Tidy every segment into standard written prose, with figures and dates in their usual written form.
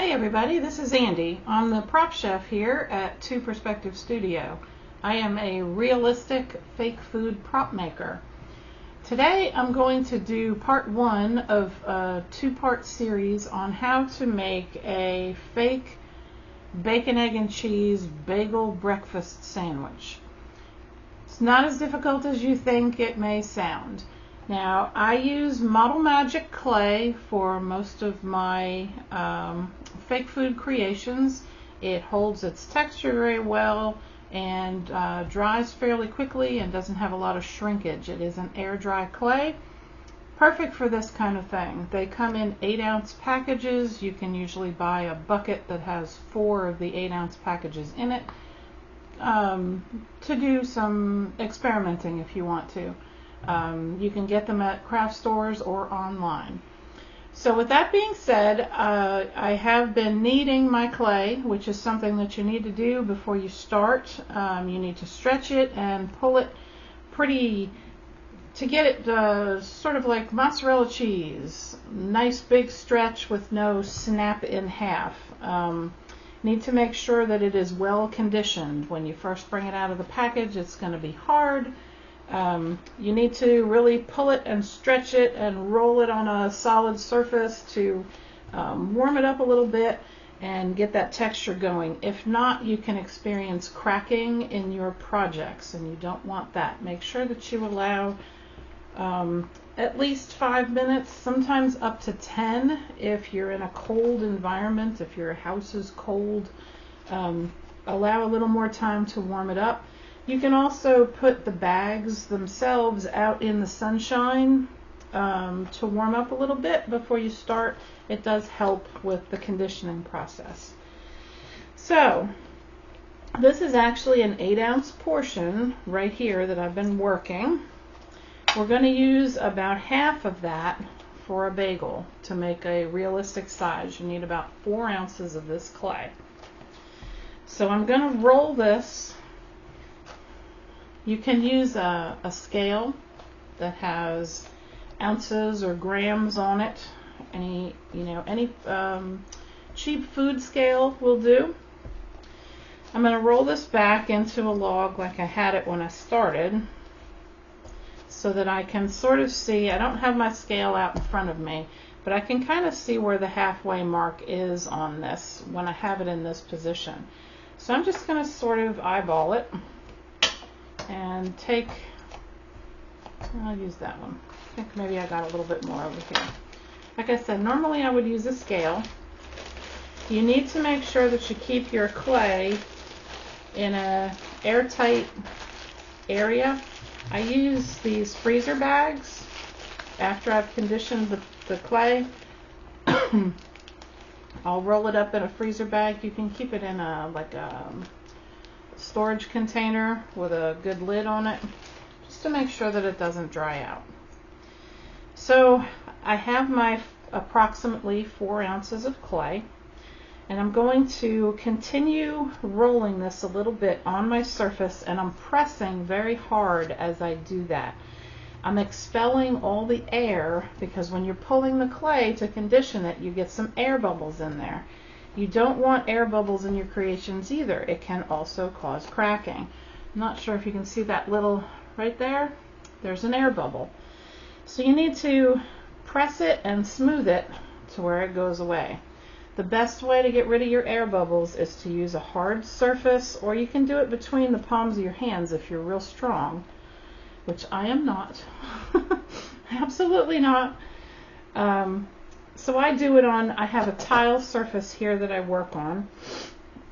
Hi everybody, this is Andy. I'm the prop chef here at Two Perspective Studio. I am a realistic fake food prop maker. Today I'm going to do part one of a two-part series on how to make a fake bacon, egg, and cheese bagel breakfast sandwich. It's not as difficult as you think it may sound. Now, I use Model Magic clay for most of my fake food creations. It holds its texture very well and dries fairly quickly and doesn't have a lot of shrinkage. It is an air dry clay, perfect for this kind of thing. They come in 8-ounce packages. You can usually buy a bucket that has 4 of the 8-ounce packages in it to do some experimenting if you want to. You can get them at craft stores or online. So with that being said, I have been kneading my clay, which is something that you need to do before you start. You need to stretch it and pull it pretty to get it sort of like mozzarella cheese. Nice big stretch with no snap in half. Need to make sure that it is well conditioned. When you first bring it out of the package, it's going to be hard. You need to really pull it and stretch it and roll it on a solid surface to warm it up a little bit and get that texture going. If not, you can experience cracking in your projects, and you don't want that. Make sure that you allow at least 5 minutes, sometimes up to 10 if you're in a cold environment. If your house is cold, allow a little more time to warm it up. You can also put the bags themselves out in the sunshine to warm up a little bit before you start. It does help with the conditioning process. So this is actually an 8-ounce portion right here that I've been working. We're going to use about half of that for a bagel to make a realistic size. You need about 4 ounces of this clay. So I'm going to roll this. You can use a scale that has ounces or grams on it. Any cheap food scale will do. I'm going to roll this back into a log like I had it when I started, so that I can sort of see. I don't have my scale out in front of me, but I can kind of see where the halfway mark is on this when I have it in this position. So I'm just going to sort of eyeball it and take, I'll use that one. I think maybe I got a little bit more over here. Like I said, normally I would use a scale. You need to make sure that you keep your clay in a airtight area. I use these freezer bags after I've conditioned the clay. I'll roll it up in a freezer bag. You can keep it in a storage container with a good lid on it, just to make sure that it doesn't dry out. So I have my approximately 4 ounces of clay, and I'm going to continue rolling this a little bit on my surface, and I'm pressing very hard as I do that. I'm expelling all the air, because when you're pulling the clay to condition it, you get some air bubbles in there. You don't want air bubbles in your creations either. It can also cause cracking. I'm not sure if you can see that little right there. There's an air bubble. So you need to press it and smooth it to where it goes away. The best way to get rid of your air bubbles is to use a hard surface, or you can do it between the palms of your hands if you're real strong, which I am not. Absolutely not. So I do it on, I have a tile surface here that I work on.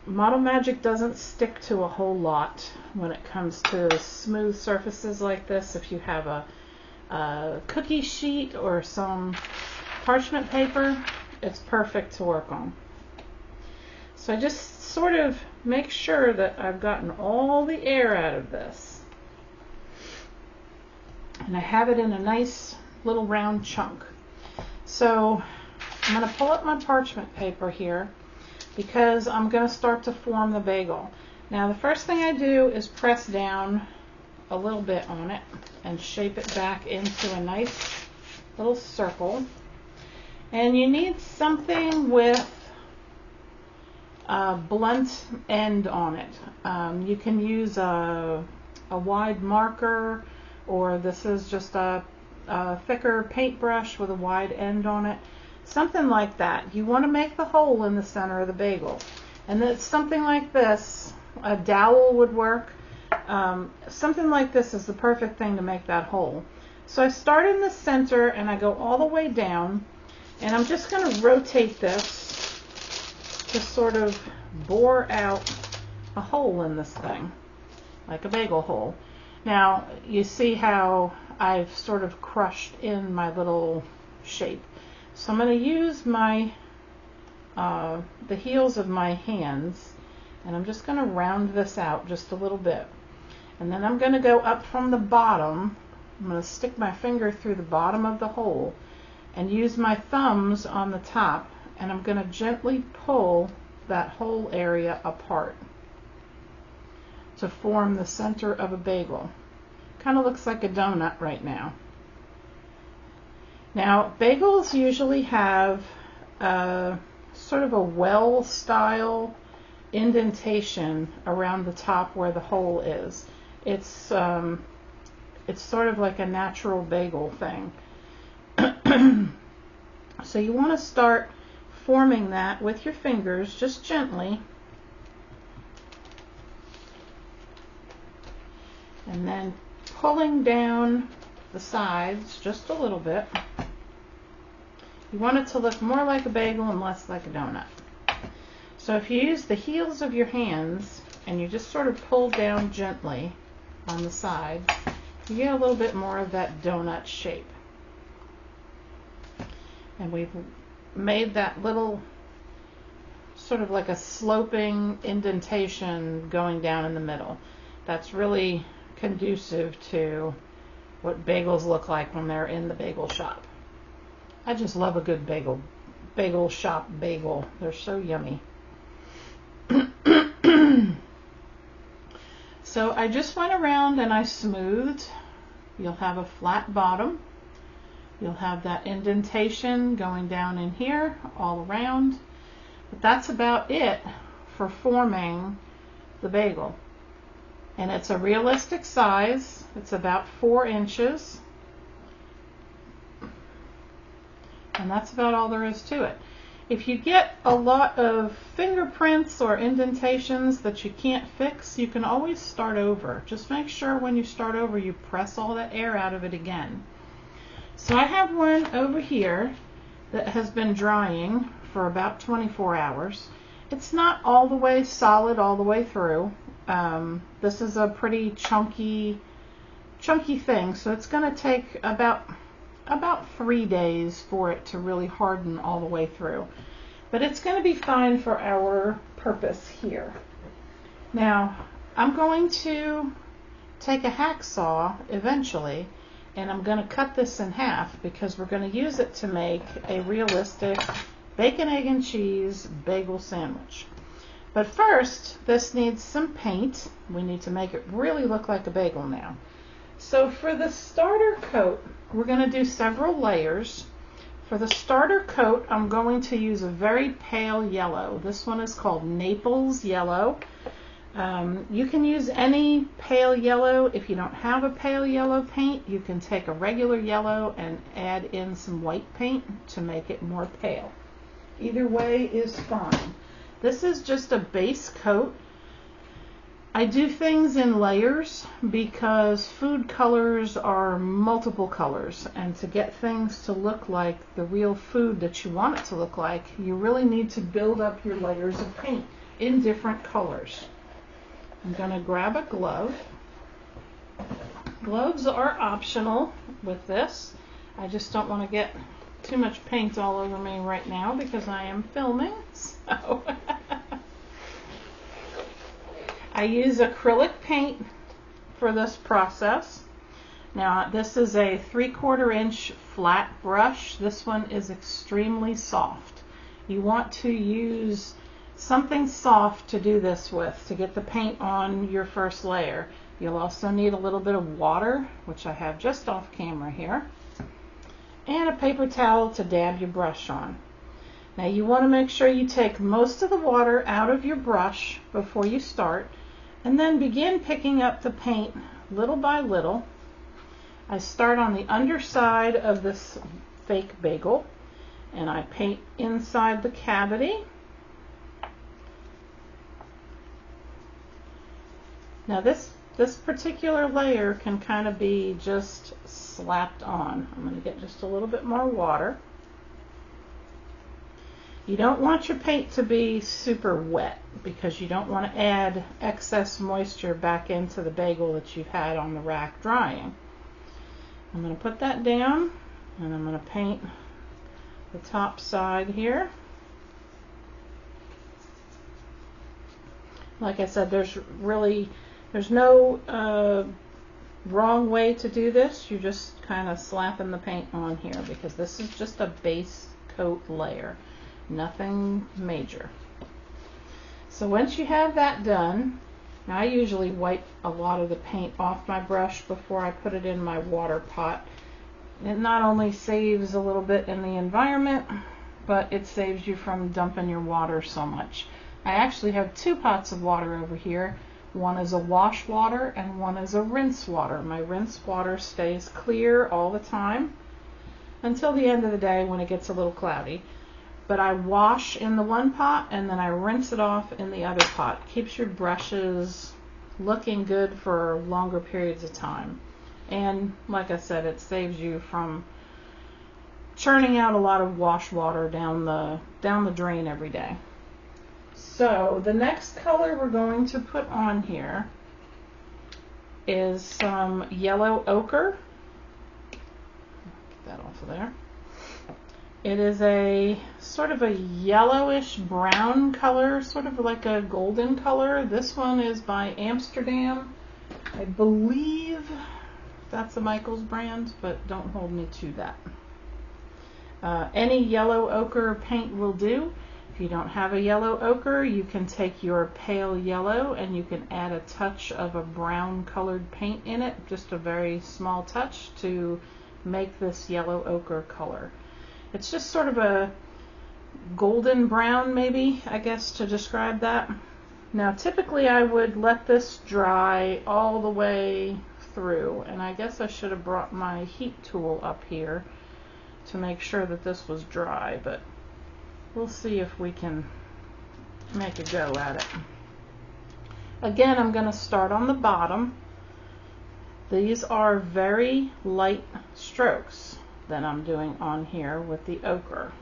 Model Magic doesn't stick to a whole lot when it comes to smooth surfaces like this. If you have a cookie sheet or some parchment paper, it's perfect to work on. So I just sort of make sure that I've gotten all the air out of this. And I have it in a nice little round chunk. So I'm going to pull up my parchment paper here, because I'm going to start to form the bagel. Now the first thing I do is press down a little bit on it and shape it back into a nice little circle. And you need something with blunt end on it. You can use a wide marker, or this is just a thicker paintbrush with a wide end on it. Something like that. You want to make the hole in the center of the bagel. And it's something like this. A dowel would work. Something like this is the perfect thing to make that hole. So I start in the center and I go all the way down, and I'm just going to rotate this to sort of bore out a hole in this thing, like a bagel hole. Now you see how I've sort of crushed in my little shape. So I'm going to use my the heels of my hands, and I'm just going to round this out just a little bit. And then I'm going to go up from the bottom. I'm going to stick my finger through the bottom of the hole and use my thumbs on the top, and I'm going to gently pull that whole area apart to form the center of a bagel. Kind of looks like a donut right now. Now, bagels usually have sort of a well style indentation around the top where the hole is. It's sort of like a natural bagel thing. So you want to start forming that with your fingers, just gently, and then pulling down the sides just a little bit. You want it to look more like a bagel and less like a donut. So if you use the heels of your hands and you just sort of pull down gently on the side, you get a little bit more of that donut shape. And we've made that little sort of like a sloping indentation going down in the middle. That's really conducive to what bagels look like when they're in the bagel shop. I just love a good bagel shop bagel. They're so yummy. So I just went around and I smoothed. You'll have a flat bottom. You'll have that indentation going down in here all around. But that's about it for forming the bagel. And it's a realistic size. It's about 4 inches. And that's about all there is to it. If you get a lot of fingerprints or indentations that you can't fix, you can always start over. Just make sure when you start over you press all that air out of it again. So I have one over here that has been drying for about 24 hours. It's not all the way solid all the way through. This is a pretty chunky thing, so it's going to take about 3 days for it to really harden all the way through. But it's going to be fine for our purpose here. Now, I'm going to take a hacksaw eventually, and I'm going to cut this in half because we're going to use it to make a realistic bacon, egg, and cheese bagel sandwich. But first, this needs some paint. We need to make it really look like a bagel now. So for the starter coat, we're going to do several layers. For the starter coat, I'm going to use a very pale yellow. This one is called Naples Yellow. You can use any pale yellow. If you don't have a pale yellow paint, you can take a regular yellow and add in some white paint to make it more pale. Either way is fine. This is just a base coat. I do things in layers because food colors are multiple colors, and to get things to look like the real food that you want it to look like, you really need to build up your layers of paint in different colors. I'm going to grab a glove. Gloves are optional with this. I just don't want to get too much paint all over me right now because I am filming. So I use acrylic paint for this process. Now this is a 3/4 inch flat brush. This one is extremely soft. You want to use something soft to do this with to get the paint on your first layer. You'll also need a little bit of water, which I have just off camera here, and a paper towel to dab your brush on. Now you want to make sure you take most of the water out of your brush before you start, and then begin picking up the paint little by little. I start on the underside of this fake bagel, and I paint inside the cavity. Now this particular layer can kind of be just slapped on. I'm going to get just a little bit more water. You don't want your paint to be super wet because you don't want to add excess moisture back into the bagel that you've had on the rack drying. I'm going to put that down, and I'm going to paint the top side here. Like I said, there's no wrong way to do this. You're just kind of slapping the paint on here because this is just a base coat layer. Nothing major. So once you have that done, now I usually wipe a lot of the paint off my brush before I put it in my water pot. It not only saves a little bit in the environment, but it saves you from dumping your water so much. I actually have two pots of water over here. One is a wash water and one is a rinse water. My rinse water stays clear all the time until the end of the day when it gets a little cloudy. But I wash in the one pot and then I rinse it off in the other pot. Keeps your brushes looking good for longer periods of time. And like I said, it saves you from churning out a lot of wash water down the drain every day. So the next color we're going to put on here is some yellow ochre. Get that off of there. It is a sort of a yellowish brown color, sort of like a golden color. This one is by Amsterdam. I believe that's a Michaels brand, but don't hold me to that. Any yellow ochre paint will do. If you don't have a yellow ochre, you can take your pale yellow and you can add a touch of a brown colored paint in it, just a very small touch to make this yellow ochre color. It's just sort of a golden brown, maybe, I guess, to describe that. Now typically I would let this dry all the way through, and I guess I should have brought my heat tool up here to make sure that this was dry, but we'll see if we can make a go at it. Again, I'm going to start on the bottom. These are very light strokes that I'm doing on here with the ochre.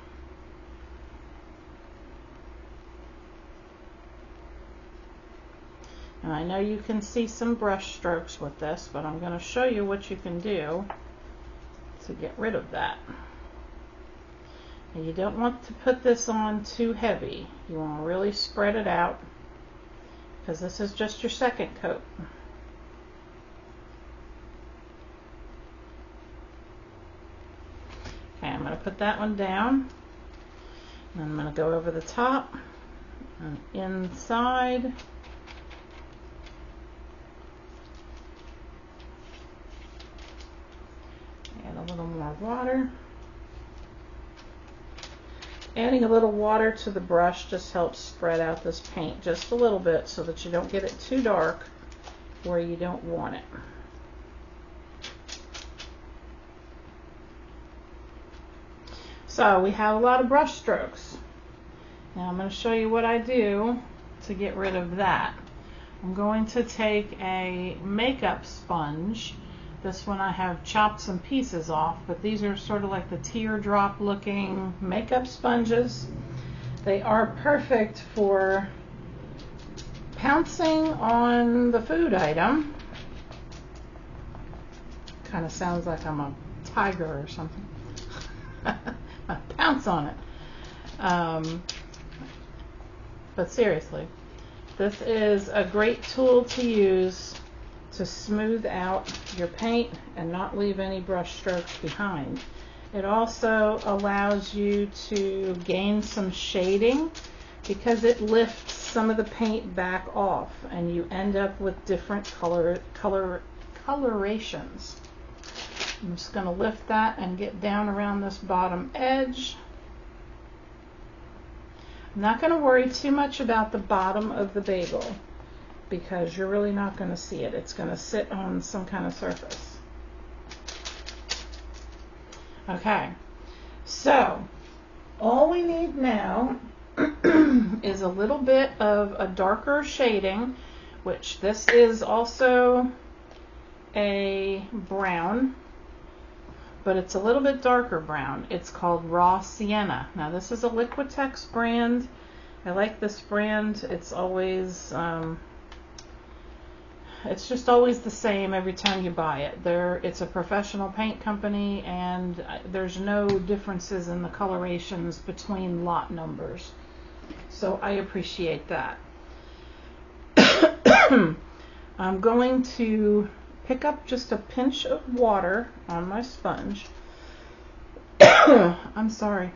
And I know you can see some brush strokes with this, but I'm going to show you what you can do to get rid of that. And you don't want to put this on too heavy. You want to really spread it out because this is just your second coat. Okay, I'm going to put that one down. And I'm going to go over the top and inside. Add a little more water. Adding a little water to the brush just helps spread out this paint just a little bit so that you don't get it too dark where you don't want it. So we have a lot of brush strokes. Now I'm going to show you what I do to get rid of that. I'm going to take a makeup sponge. This one I have chopped some pieces off, but these are sort of like the teardrop looking makeup sponges. They are perfect for pouncing on the food item. Kind of sounds like I'm a tiger or something. I pounce on it. But seriously, this is a great tool to use to smooth out your paint and not leave any brush strokes behind. It also allows you to gain some shading because it lifts some of the paint back off and you end up with different colorations. I'm just going to lift that and get down around this bottom edge. I'm not going to worry too much about the bottom of the bagel because you're really not going to see it. It's going to sit on some kind of surface. Okay, so all we need now is a little bit of a darker shading, which this is also a brown, but it's a little bit darker brown. It's called Raw Sienna. Now this is a Liquitex brand. I like this brand. It's always it's just always the same every time you buy it. It's a professional paint company, and there's no differences in the colorations between lot numbers. So I appreciate that. I'm going to pick up just a pinch of water on my sponge. I'm sorry.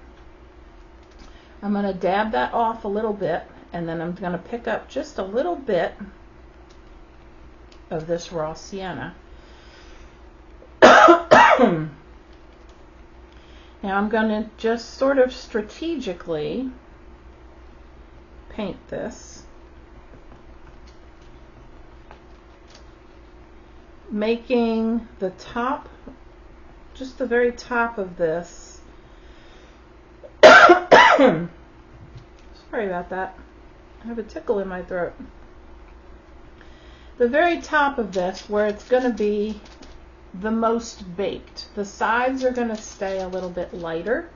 I'm going to dab that off a little bit, and then I'm going to pick up just a little bit of this Raw Sienna. Now I'm going to just sort of strategically paint this, making the top, just the very top of this. Sorry about that. I have a tickle in my throat. The very top of this, where it's going to be the most baked. The sides are going to stay a little bit lighter.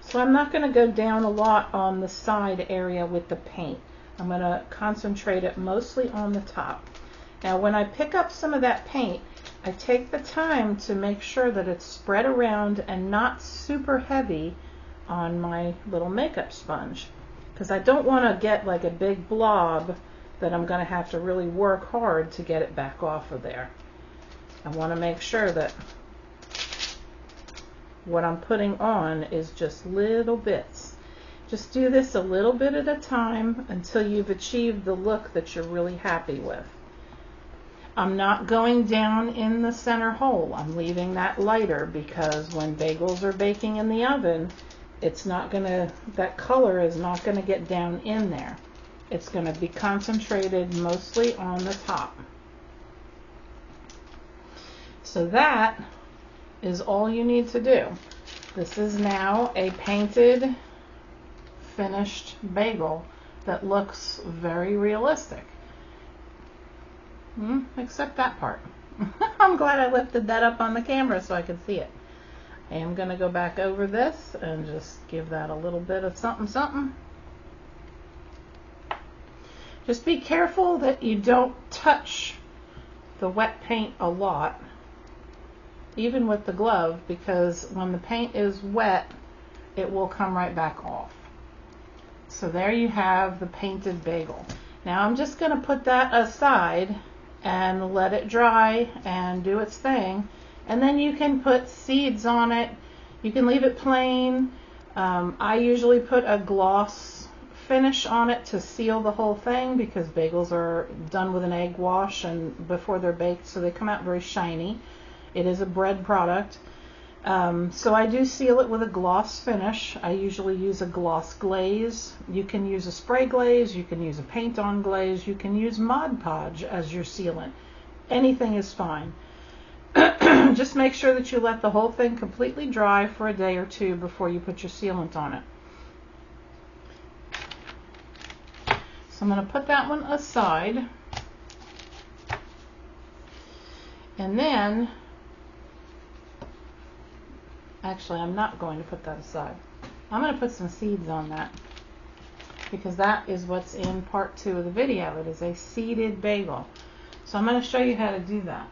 So I'm not going to go down a lot on the side area with the paint. I'm going to concentrate it mostly on the top. Now when I pick up some of that paint, I take the time to make sure that it's spread around and not super heavy on my little makeup sponge, because I don't want to get like a big blob that I'm going to have to really work hard to get it back off of there. I want to make sure that what I'm putting on is just little bits. Just do this a little bit at a time until you've achieved the look that you're really happy with. I'm not going down in the center hole. I'm leaving that lighter because when bagels are baking in the oven, it's not gonna, that color is not gonna get down in there. It's gonna be concentrated mostly on the top. So that is all you need to do. This is now a painted, finished bagel that looks very realistic. Except that part. I'm glad I lifted that up on the camera so I could see it. I am going to go back over this and just give that a little bit of something something. Just be careful that you don't touch the wet paint a lot, even with the glove, because when the paint is wet, it will come right back off. So there you have the painted bagel. Now I'm just going to put that aside and let it dry and do its thing, and then you can put seeds on it. You can leave it plain. I usually put a gloss finish on it to seal the whole thing, because bagels are done with an egg wash and before they're baked, so they come out very shiny. It is a bread product, so I do seal it with a gloss finish. I usually use a gloss glaze. You can use a spray glaze, you can use a paint-on glaze, you can use Mod Podge as your sealant. Anything is fine. Just make sure that you let the whole thing completely dry for a day or two before you put your sealant on it. So I'm going to put that one aside, and then actually, I'm not going to put that aside. I'm going to put some seeds on that, because that is what's in part 2 of the video. It is a seeded bagel. So I'm going to show you how to do that.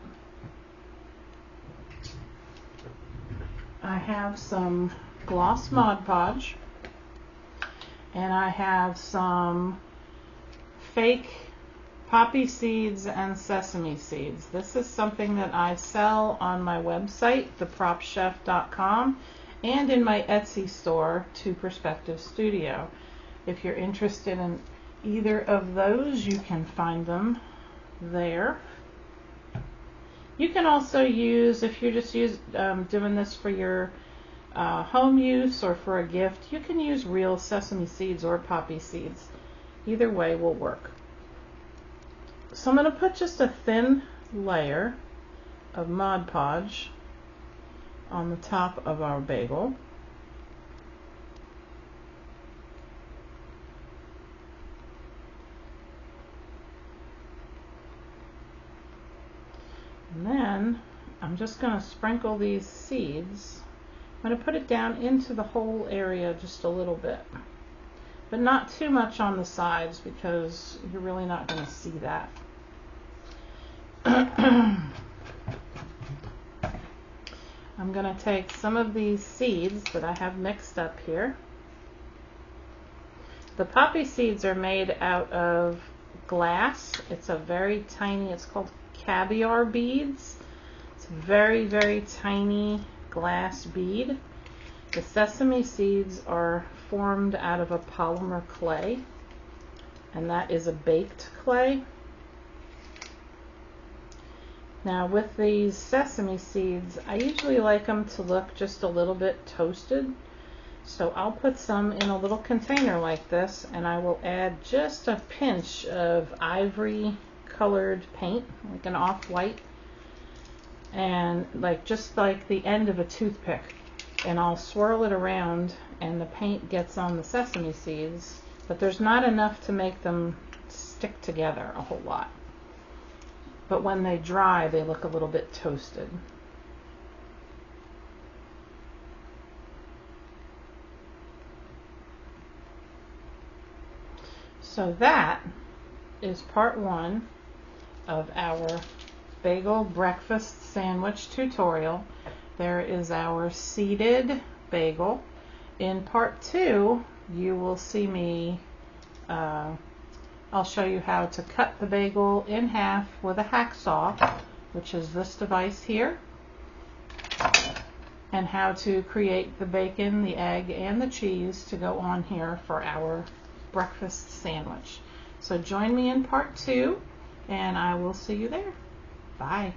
I have some gloss Mod Podge, and I have some fake poppy seeds and sesame seeds. This is something that I sell on my website, thepropchef.com, and in my Etsy store, To Perspective Studio. If you're interested in either of those, you can find them there. You can also use, if you're just doing this for your home use or for a gift, you can use real sesame seeds or poppy seeds. Either way will work. So I'm going to put just a thin layer of Mod Podge on the top of our bagel. And then I'm just going to sprinkle these seeds. I'm going to put it down into the whole area just a little bit, but not too much on the sides because you're really not going to see that. I'm going to take some of these seeds that I have mixed up here. The poppy seeds are made out of glass. It's a very tiny, it's called caviar beads. It's a very, very tiny glass bead. The sesame seeds are formed out of a polymer clay, and that is a baked clay. Now with these sesame seeds, I usually like them to look just a little bit toasted. So I'll put some in a little container like this, and I will add just a pinch of ivory colored paint, like an off-white, and just like the end of a toothpick. And I'll swirl it around, and the paint gets on the sesame seeds, but there's not enough to make them stick together a whole lot. But when they dry, they look a little bit toasted. So that is part one of our bagel breakfast sandwich tutorial. There is our seeded bagel. In part two, you will see me I'll show you how to cut the bagel in half with a hacksaw, which is this device here, and how to create the bacon, the egg, and the cheese to go on here for our breakfast sandwich. So join me in part two, and I will see you there. Bye.